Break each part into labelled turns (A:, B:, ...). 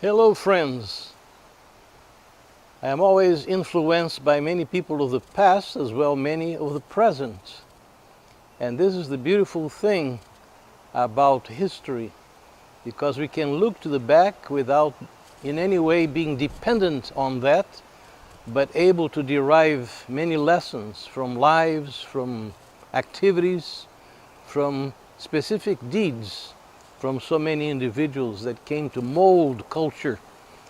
A: Hello friends. I am always influenced by many people of the past as well many of the present. And this is the beautiful thing about history, because we can look to the back without in any way being dependent on that, but able to derive many lessons from lives, from activities, from specific deeds, from so many individuals that came to mold culture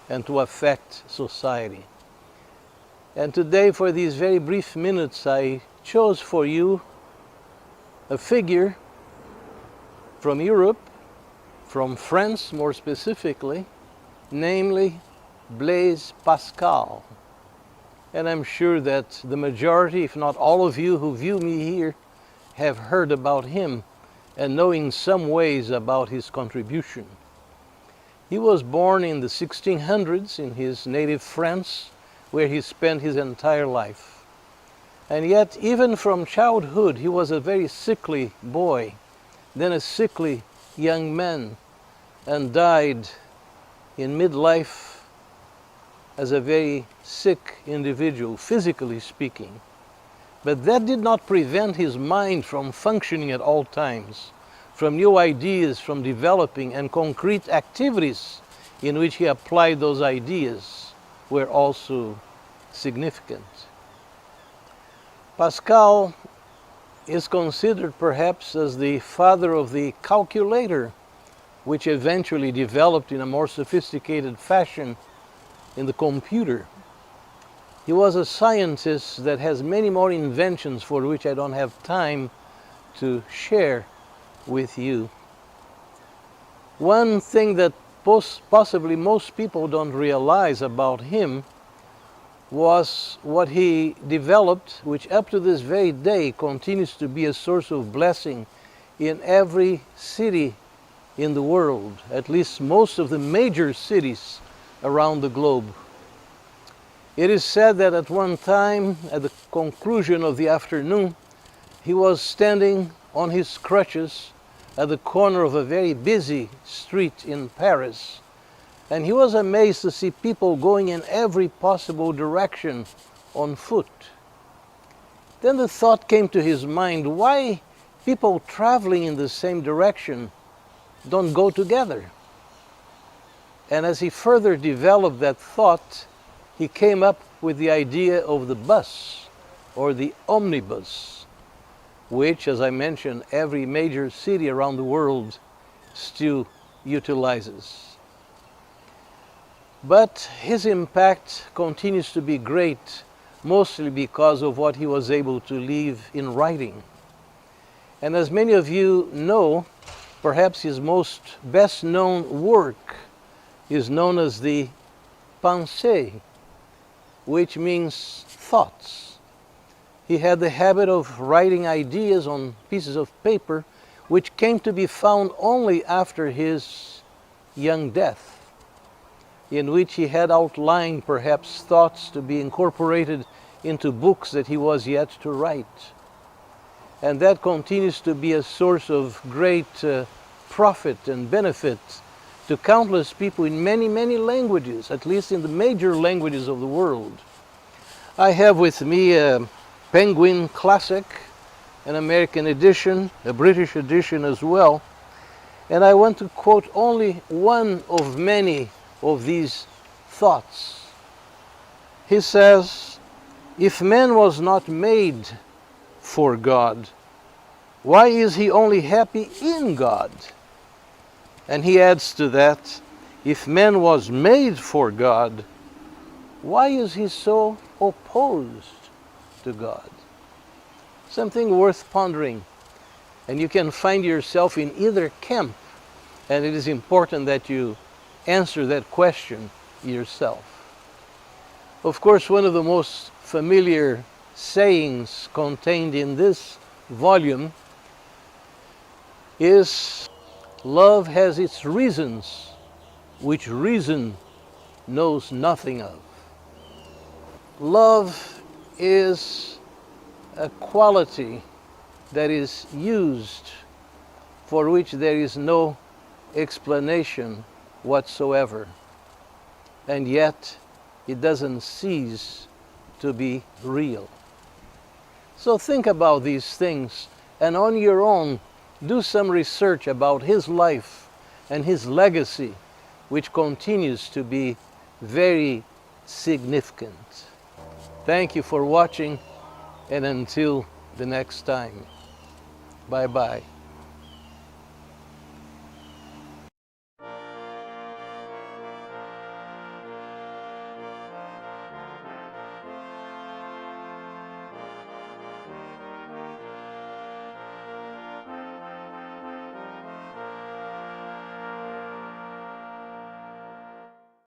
A: and to affect society. And today, for these very brief minutes, I chose for you a figure from Europe, from France more specifically, namely Blaise Pascal. And I'm sure that the majority, if not all of you who view me here, have heard about him and know in some ways about his contribution. He was born in the 1600s in his native France, where he spent his entire life. And yet, even from childhood, he was a very sickly boy, then a sickly young man, and died in midlife as a very sick individual, physically speaking. But that did not prevent his mind from functioning at all times, from new ideas, from developing, and concrete activities in which he applied those ideas were also significant. Pascal is considered perhaps as the father of the calculator, which eventually developed in a more sophisticated fashion in the computer. He was a scientist that has many more inventions for which I don't have time to share with you. One thing that possibly most people don't realize about him was what he developed, which up to this very day continues to be a source of blessing in every city in the world, at least most of the major cities around the globe. It is said that at one time, at the conclusion of the afternoon, he was standing on his crutches at the corner of a very busy street in Paris, and he was amazed to see people going in every possible direction on foot. Then the thought came to his mind, why people traveling in the same direction don't go together? And as he further developed that thought, he came up with the idea of the bus or the omnibus, which, as I mentioned, every major city around the world still utilizes. But his impact continues to be great, mostly because of what he was able to leave in writing. And as many of you know, perhaps his most best-known work is known as the Pensées, which means thoughts. He had the habit of writing ideas on pieces of paper, which came to be found only after his young death, in which he had outlined perhaps thoughts to be incorporated into books that he was yet to write. And that continues to be a source of great profit and benefit to countless people in many, many languages, at least in the major languages of the world. I have with me a Penguin Classic, an American edition, a British edition as well, and I want to quote only one of many of these thoughts. He says, "If man was not made for God, why is he only happy in God?" And he adds to that, "If man was made for God, why is he so opposed to God?" Something worth pondering. And you can find yourself in either camp, and it is important that you answer that question yourself. Of course, one of the most familiar sayings contained in this volume is, "Love has its reasons, which reason knows nothing of." Love is a quality that is used for which there is no explanation whatsoever. and yet it doesn't cease to be real. So think about these things, and on your own, do some research about his life and his legacy, which continues to be very significant. Thank you for watching, and until the next time, bye-bye.